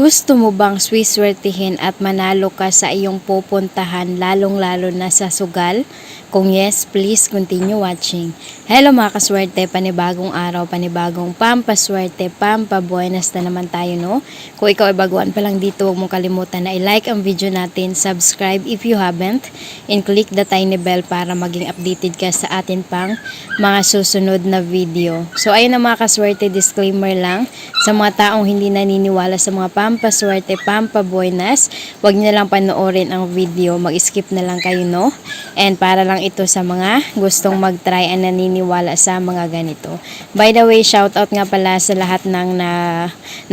Gusto mo bang swiswertihin at manalo ka sa iyong pupuntahan lalong-lalo na sa sugal? Kung yes, please continue watching. Hello mga kaswerte, panibagong araw, panibagong pampaswerte, pampabuenas na naman tayo, no? Kung ikaw ay baguhan pa lang dito, huwag mong kalimutan na i-like ang video natin, subscribe if you haven't, and click the tiny bell para maging updated ka sa atin pang mga susunod na video. So ayun na mga kaswerte, disclaimer lang, sa mga taong hindi naniniwala sa mga pampaswerte, pampabuenas, huwag niyo lang panoorin ang video, mag-skip na lang kayo, no? And para lang ito sa mga gustong mag-try and naniniwala sa mga ganito. By the way, shoutout nga pala sa lahat ng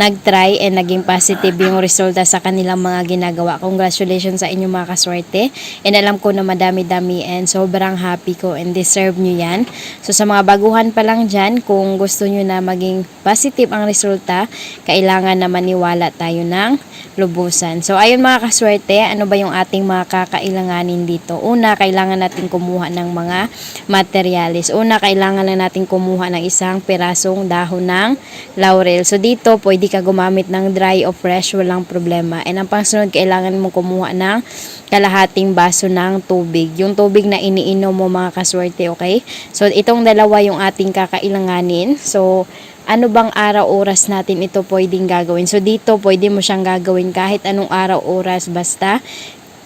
nag-try and naging positive yung resulta sa kanilang mga ginagawa. Congratulations sa inyo mga kaswerte. And alam ko na madami-dami and sobrang happy ko and deserve nyo yan. So sa mga baguhan pa lang dyan, kung gusto nyo na maging positive ang resulta, kailangan na maniwala tayo ng lubusan. So ayun mga kaswerte, ano ba yung ating mga kakailanganin dito? Una, kailangan natin kumuha ng mga materialis. Una, kailangan lang natin kumuha ng isang pirasong dahon ng laurel. So dito, pwede ka gumamit ng dry o fresh, walang problema. And ang pangsunod, kailangan mong kumuha ng kalahating baso ng tubig. Yung tubig na iniinom mo mga kaswerte, okay? So itong dalawa yung ating kakailanganin. So ano bang araw-oras natin ito pwedeng gagawin? So dito pwede mo siyang gagawin kahit anong araw-oras, basta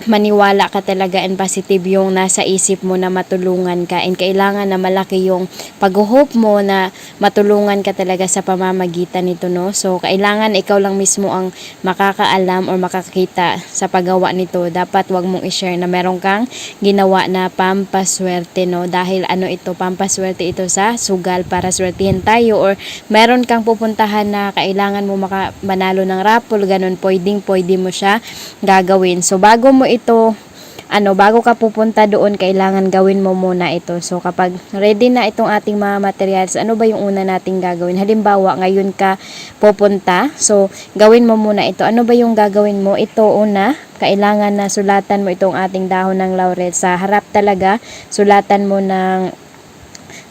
maniwala ka talaga and positive yung nasa isip mo na matulungan ka, and kailangan na malaki yung pag-hope mo na matulungan ka talaga sa pamamagitan nito, no? So kailangan ikaw lang mismo ang makakaalam or makakita sa paggawa nito. Dapat wag mong i-share na meron kang ginawa na pampaswerte, no? Dahil ano ito, pampaswerte ito sa sugal, para swertihin tayo, or meron kang pupuntahan na kailangan mo manalo ng raffle, ganun, pwede mo siya gagawin. So bago mo ito, bago ka pupunta doon, kailangan gawin mo muna ito. So kapag ready na itong ating mga materials, ano ba yung una nating gagawin? Halimbawa, ngayon ka pupunta, so gawin mo muna ito. Ano ba yung gagawin mo? Ito, una, kailangan na sulatan mo itong ating dahon ng laurel. Sa harap talaga, sulatan mo ng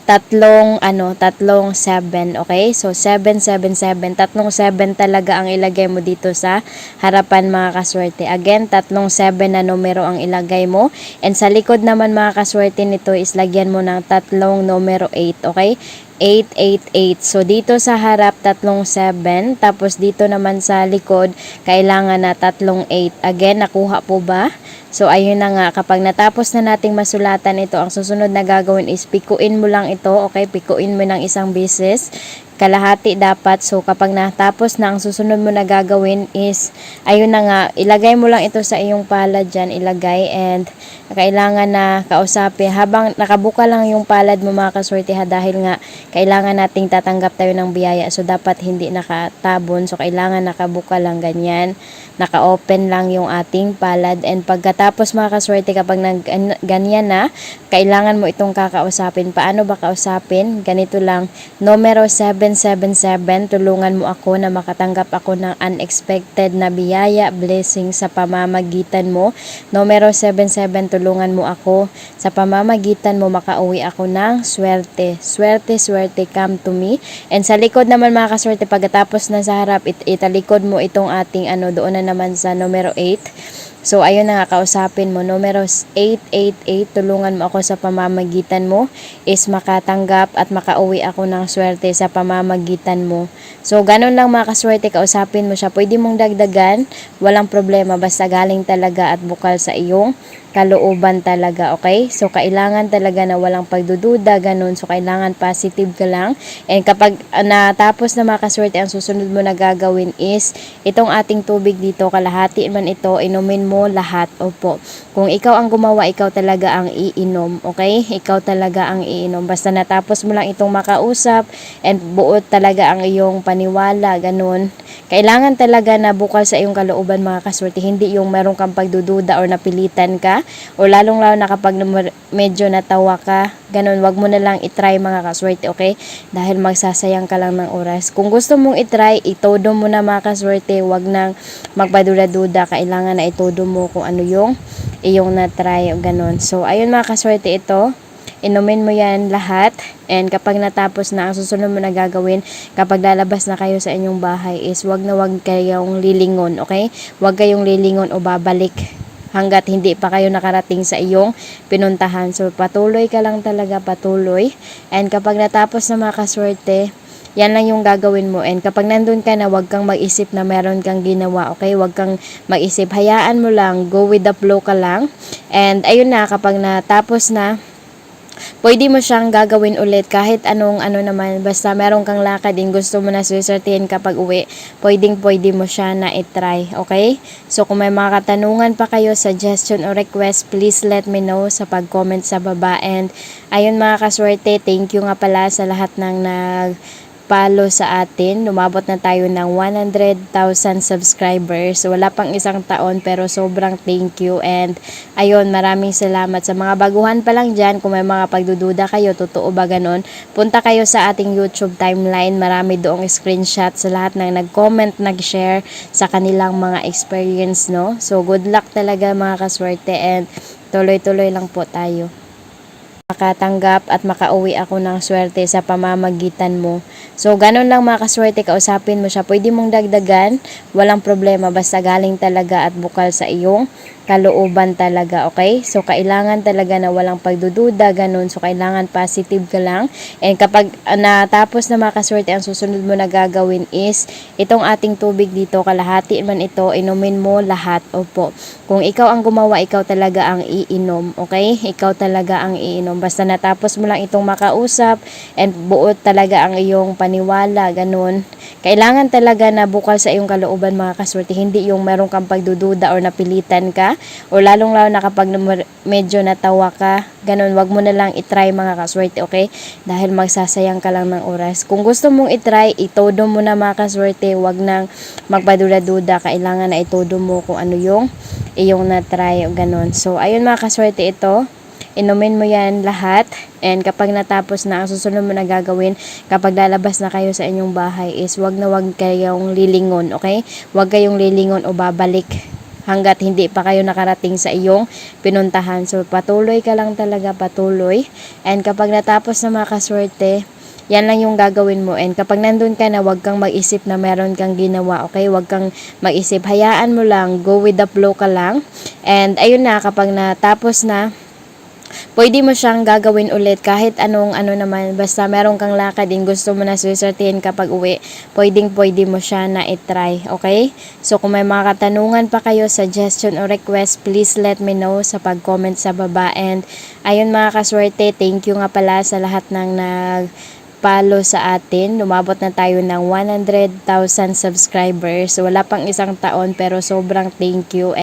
tatlong 7, okay? So 7, tatlong 7 talaga ang ilagay mo dito sa harapan mga kaswerte. Again, tatlong 7 na numero ang ilagay mo, and sa likod naman mga kaswerte nito is lagyan mo ng tatlong numero 8, okay? 888. So dito sa harap tatlong 7, tapos dito naman sa likod kailangan na tatlong 8. Again, nakuha po ba? So ayun na nga, kapag natapos na nating masulatan ito, ang susunod na gagawin is pikuin mo lang ito, okay? Pikuin mo ng isang beses, kalahati dapat. So kapag natapos na, ang susunod mo na gagawin is, ayun na nga, ilagay mo lang ito sa iyong palad dyan, ilagay, and kailangan na kausapin habang nakabuka lang yung palad mo mga kaswerte, ha, dahil nga kailangan nating tatanggap tayo ng biyaya. So dapat hindi nakatabon, so kailangan nakabuka lang, ganyan, naka-open lang yung ating palad. And pagkatapos mga kaswerte, kapag ganyan na, kailangan mo itong kakausapin. Paano ba kausapin? Ganito lang, numero 777, tulungan mo ako na makatanggap ako ng unexpected na biyaya, blessing sa pamamagitan mo. Numero 77, tulungan mo ako sa pamamagitan mo, makauwi ako ng swerte. Swerte, swerte, come to me. And sa likod naman mga kaswerte, pagkatapos na sa harap, italikod mo itong ating doon na naman sa numero 8. So ayun na nga, kausapin mo, numero 888, tulungan mo ako sa pamamagitan mo is makatanggap at makauwi ako ng swerte sa pamamagitan mo. So ganun lang mga kaswerte, kausapin mo siya. Pwede mong dagdagan, walang problema, basta galing talaga at bukal sa iyong kalooban talaga, okay? So kailangan talaga na walang pagdududa, ganun. So kailangan positive ka lang. And kapag natapos na mga kaswerte, ang susunod mo na gagawin is itong ating tubig dito, kalahati man ito, inumin mo lahat. Opo, kung ikaw ang gumawa, ikaw talaga ang iinom, okay? Ikaw talaga ang iinom, basta natapos mo lang itong makausap and buo talaga ang iyong paniwala, ganun. Kailangan talaga na bukal sa iyong kalooban mga kaswerte, hindi yung meron kang pagdududa or napilitan ka, o lalong-lalo na kapag medyo natawa ka, ganun, wag mo na lang itry mga kaswerte, okay? Dahil magsasayang ka lang ng oras. Kung gusto mong itry, itodo mo na mga kaswerte, wag nang magpaduda-duda, kailangan na itodo mo kung ano yung iyong na-try, ganun. So ayun mga kaswerte, ito inumin mo yan lahat. And kapag natapos na, ang susunod mo na gagawin, kapag lalabas na kayo sa inyong bahay is wag na wag kayong lilingon, okay? Wag kayong lilingon o babalik hanggat hindi pa kayo nakarating sa iyong pinuntahan. So, patuloy ka lang talaga, patuloy. And kapag natapos na mga kaswerte, yan lang yung gagawin mo. And kapag nandun ka na, wag kang mag-isip na meron kang ginawa, okay? Wag kang mag-isip. Hayaan mo lang, go with the flow ka lang. And ayun na, kapag natapos na, pwede mo siyang gagawin ulit kahit anong ano naman, basta meron kang lakad din gusto mo na susertihin kapag uwi, pwede mo siya na itry, okay? So kung may mga katanungan pa kayo, suggestion or request, please let me know sa pag-comment sa baba. And ayun mga kaswerte, thank you nga pala sa lahat ng follow sa atin. Lumabot na tayo ng 100,000 subscribers. Wala pang isang taon pero sobrang thank you. And ayun, maraming salamat sa mga baguhan pa lang dyan. Kung may mga pagdududa kayo, totoo ba ganon? Punta kayo sa ating YouTube timeline. Marami doong screenshot sa lahat ng nag-comment, nag-share sa kanilang mga experience, no? So, good luck talaga mga kaswerte and tuloy-tuloy lang po tayo. Makatanggap at makauwi ako ng swerte sa pamamagitan mo. So, ganun lang mga kaswerte, kausapin mo siya. Pwede mong dagdagan, walang problema, basta galing talaga at bukal sa iyong kalooban talaga, okay? So, kailangan talaga na walang pagdududa, ganun. So, kailangan positive ka lang. And kapag natapos na mga kaswerte, ang susunod mo na gagawin is, itong ating tubig dito, kalahati man ito, inumin mo lahat. Opo. Kung ikaw ang gumawa, ikaw talaga ang iinom, okay? Ikaw talaga ang iinom. Basta natapos mo lang itong makausap and buo talaga ang iyong paniwala, ganun. Kailangan talaga na bukal sa iyong kalooban mga kaswerte, hindi yung meron kang pagdududa or napilitan ka, o lalong-lalo na kapag medyo natawa ka, ganun, wag mo na lang itry mga kaswerte, okay? Dahil magsasayang ka lang ng oras. Kung gusto mong itry, itodo mo na mga kaswerte, wag nang magpaduda-duda, kailangan na itodo mo kung ano yung iyong na-try, ganun. So, ayun mga kaswerte, ito, inumin mo yan lahat. And kapag natapos na, ang susunod mo na gagawin, kapag lalabas na kayo sa inyong bahay is wag na wag kayong lilingon, okay? Wag kayong lilingon o babalik hanggat hindi pa kayo nakarating sa iyong pinuntahan. So, patuloy ka lang talaga, patuloy. And kapag natapos na mga kaswerte, yan lang yung gagawin mo. And kapag nandun ka na, wag kang mag-isip na meron kang ginawa, okay? Wag kang mag-isip. Hayaan mo lang, go with the flow ka lang. And ayun na, kapag natapos na, pwede mo siyang gagawin ulit kahit anong ano naman, basta meron kang lakad din gusto mo na susertihin kapag uwi, pwede mo siya na itry, okay? So kung may mga katanungan pa kayo, suggestion or request, please let me know sa pag-comment sa baba. And ayun mga kaswerte, thank you nga pala sa lahat ng follow sa atin. Lumabot na tayo ng 100,000 subscribers. So, wala pang isang taon pero sobrang thank you.